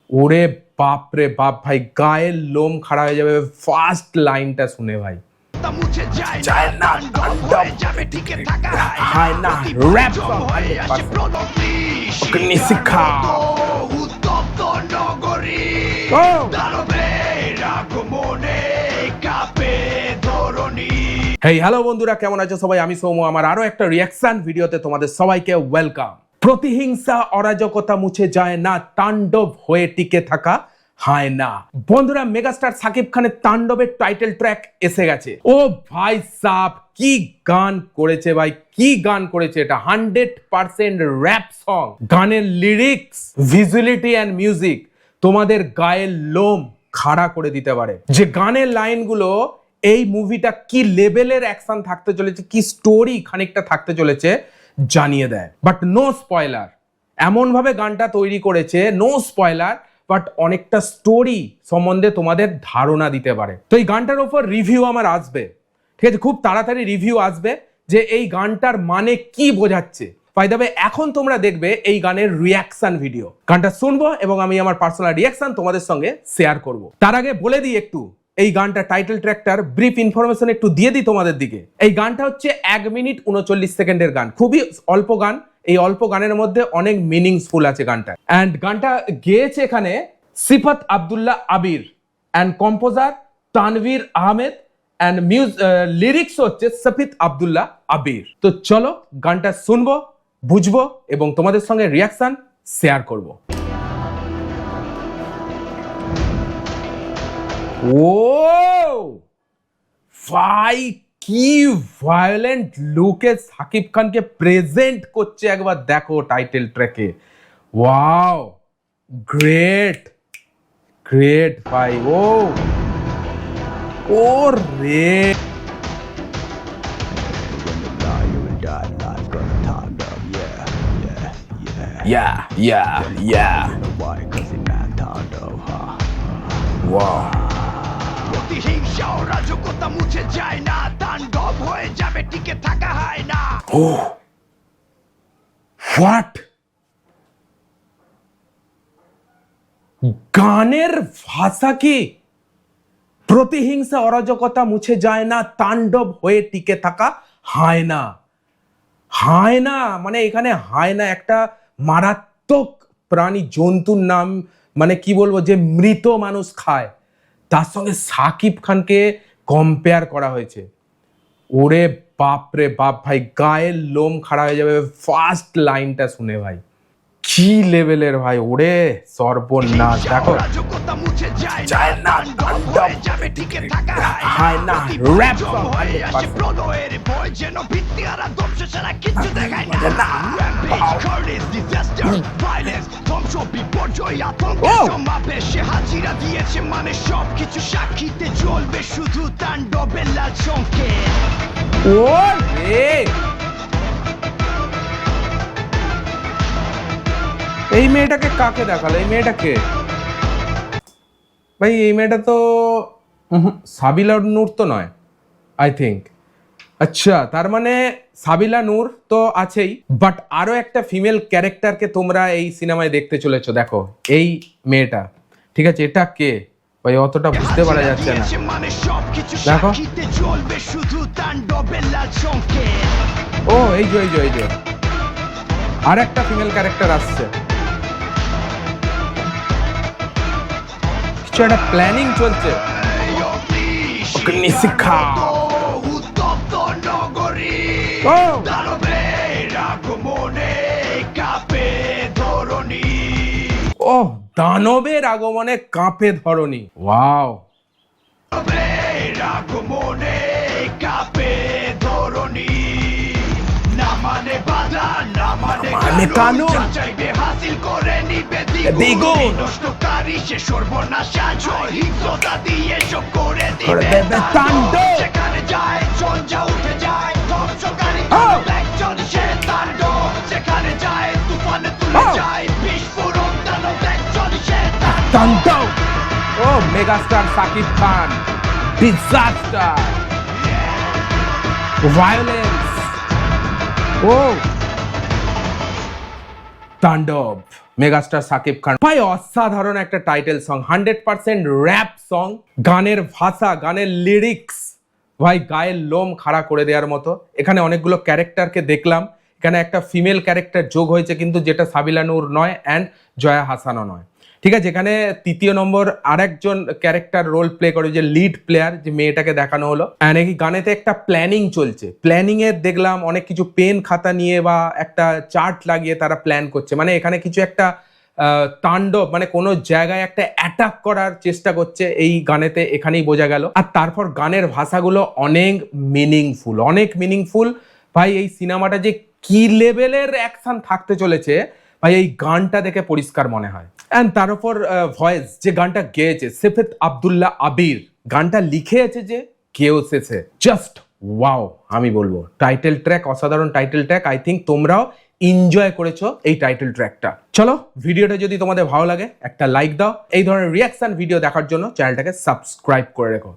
ওরে বাপ রে বাপ ভাই, গায়ের লোম খাড়া হয়ে যাবে ফার্স্ট লাইনটা শুনে ভাই। যায় না হায় না র‍্যাপ সং অগ্নিশিখা। হেই হ্যালো বন্ধুরা, কেমন আছো সবাই? আমি সৌম্য। আমার আরো একটা রিঅ্যাকশন ভিডিওতে তোমাদের সবাইকে ওয়েলকাম। প্রতিহিংসা অরাজকতা মুছে যায় না, তাণ্ডব হয়ে টিকে থাকা হয় না। বন্ধুরা, মেগাস্টার সাকিব খানের তাণ্ডবের টাইটেল ট্র্যাক এসে গেছে। ও ভাই সাব, কি গান করেছে ভাই, কি গান করেছে! এটা 100% র‍্যাপ সং। গানের লিরিক্স, ভিজুয়ালিটি অ্যান্ড মিউজিক তোমাদের গায়ের লোম খাড়া করে দিতে পারে। যে গানের লাইনগুলো এই মুভিটা কি লেভেলের অ্যাকশন থাকতে চলেছে, কি স্টোরি খানিকটা থাকতে চলেছে জানিয়ে দেয়। বাট নো স্পয়লার, এমন ভাবে গানটা তৈরি করেছে, নো স্পয়লার, বাট অনেকটা স্টোরি সম্বন্ধে তোমাদের ধারণা দিতে পারে। তো এই গানটার উপর রিভিউ আমার আসবে, ঠিক আছে? খুব তাড়াতাড়ি রিভিউ আসবে যে এই গানটার মানে কি বোঝাচ্ছে। বাই দ্য ওয়ে, এখন তোমরা দেখবে এই গানের রিঅ্যাকশন ভিডিও। গানটা শুনবো এবং আমি আমার পার্সোনাল রিঅ্যাকশন তোমাদের সঙ্গে শেয়ার করব। তার আগে বলে দিই একটু এই গানটা টাইটেল ট্র্যাকটার ব্রিফ ইনফরমেশন একটু দিয়ে দিই তোমাদের দিকে। এই গানটা হচ্ছে 1 মিনিট 39 সেকেন্ডের গান, খুবই অল্প গান। এই অল্প গানের মধ্যে অনেক মিনিংসফুল আছে গানটা। অ্যান্ড গানটা গেয়েছে এখানে Sifat Abdullah Abir and composer Tanvir Ahmed and lyrics হচ্ছে সফিত আব্দুল্লাহ আবির। তো চলো গানটা শুনবো, বুঝবো এবং তোমাদের সঙ্গে রিঅ্যাকশন শেয়ার করবো। ও ভাই, কি ভায়োলেন্ট লুকে সাকিব খানকে প্রেজেন্ট করছে একবার দেখো টাইটেল ট্র্যাকে। ওয়াও, গ্রেট গ্রেট ভাই। ও রে, প্রতিহিংসা অরাজকতা মুছে যায় না, তাণ্ডব হয়ে যাবে টিকে থাকা হয় না। ও হোয়াট! গানের ভাষা কি? প্রতিহিংসা অরাজকতা মুছে যায় না, তাণ্ডব হয়ে টিকে থাকা হয় না। হয় না মানে এখানে হয় না একটা মারাত্মক প্রাণী, জন্তুর নাম, মানে কি বলবো, যে মৃত মানুষ খায়, তার সঙ্গে সাকিব খানকে কম্পেয়ার করা হয়েছে। ওরে বাপ রে বাপ ভাই, গায়ের লোম খাড়া হয়ে যাবে ফার্স্ট লাইনটা শুনে ভাই। কি লেভেলের ভাই, ওরে সর্বনাশ! দেখো, যায় না তাণ্ডব যাবে টিকে থাকা হয় না র‍্যাপ সং। প্রলয়ের ভয় যেন ভিত্তি আর ধ্বংস ছাড়া কিছু দেখায় না। Rampage, carnage, disaster, violence, ধ্বংস, বিপর্যয়, আতঙ্কের সমাবেশে হাজিরা দিয়েছে মানে সবকিছু সাক্ষীতে চলবে শুধু তাণ্ডবের লাল সংকেত। ও রে, এই মেয়েটাকে কাকে দেখালো? এই মেয়েটাকে ভাই, এই মেয়েটা তো সাবিলা নূর তো নয়, আই থিঙ্ক। আচ্ছা, তার মানে সাবিলা নূর তো আছেই, বাট আরো একটা ফিমেল ক্যারেক্টারকে তোমরা এই সিনেমায় দেখতে চলেছো। দেখো এই মেয়েটা, ঠিক আছে? এটা কে ভাই? অতটা বুঝতে পারা যাচ্ছে না। দেখো, ও এই যে আর একটা ফিমেল ক্যারেক্টার আসছে। কিছু একটা প্ল্যানিং চলছে। অগ্নিশিখা। ও দানবের আগমনে কাঁপে ধরণী। ওয়াও, মানে কানুন হাসিল করে নিবে দ্বিগুণ, নষ্টকারী সে সর্বনাশ, হিংসতা দিয়ে সব করে দিবে তাণ্ডব। যেখানে যায় ঝঞ্ঝা উঠে যায়, ধ্বংসকারী একজন সে তাণ্ডব। যেখানে যায় তুফানে তুলে যায় বিস্ফোরণ, দানব একজন সে তাণ্ডব। ও megastar Shakib Khan, disaster, violence. ও তাণ্ডব, মেগাস্টার সাকিব খান ভাই, অসাধারণ একটা টাইটেল সং, 100% র্যাপ সং, গানের ভাষা, গানের লিরিক্স ভাই গায়ের লোম খাড়া করে দেওয়ার মতো। এখানে অনেকগুলো ক্যারেক্টারকে দেখলাম, এখানে একটা ফিমেল ক্যারেক্টার যোগ হয়েছে কিন্তু যেটা সাবিলা নূর নয় অ্যান্ড জয়া হাসানও নয়, ঠিক আছে। এখানে তৃতীয় নম্বর আরেকজন ক্যারেক্টার রোল প্লে করে, যে লিড প্লেয়ার, যে মেয়েটাকে দেখানো হলো। অ্যান্ড এই গানেতে একটা প্ল্যানিং চলছে, প্ল্যানিং এর দেখলাম অনেক কিছু পেন খাতা নিয়ে বা একটা চার্ট লাগিয়ে তারা প্ল্যান করছে, মানে এখানে কিছু একটা তাণ্ডব, মানে কোনো জায়গায় একটা অ্যাটাক করার চেষ্টা করছে এই গানেতে, এখানেই বোঝা গেল। আর তারপর গানের ভাষাগুলো অনেক মিনিংফুল ভাই। এই সিনেমাটা যে কি লেভেলের অ্যাকশন থাকতে চলেছে ভাই, এই গানটা দেখে পরিষ্কার মনে হয়। অ্যান্ড তার উপর ভয়েস, যে গানটা গেয়েছে সেফেদ আব্দুল্লাহ আবির, গানটা লিখেছে যে কেউ শেষে, জাস্ট ওয়াও। আমি বলবো টাইটেল ট্র্যাক, অসাধারণ টাইটেল ট্র্যাক। আই থিঙ্ক তোমরাও এনজয় করেছো এই টাইটেল ট্র্যাকটা। চলো, ভিডিওটা যদি তোমাদের ভালো লাগে একটা লাইক দাও, এই ধরনের রিয়াকশন ভিডিও দেখার জন্য চ্যানেলটাকে সাবস্ক্রাইব করে রেখো।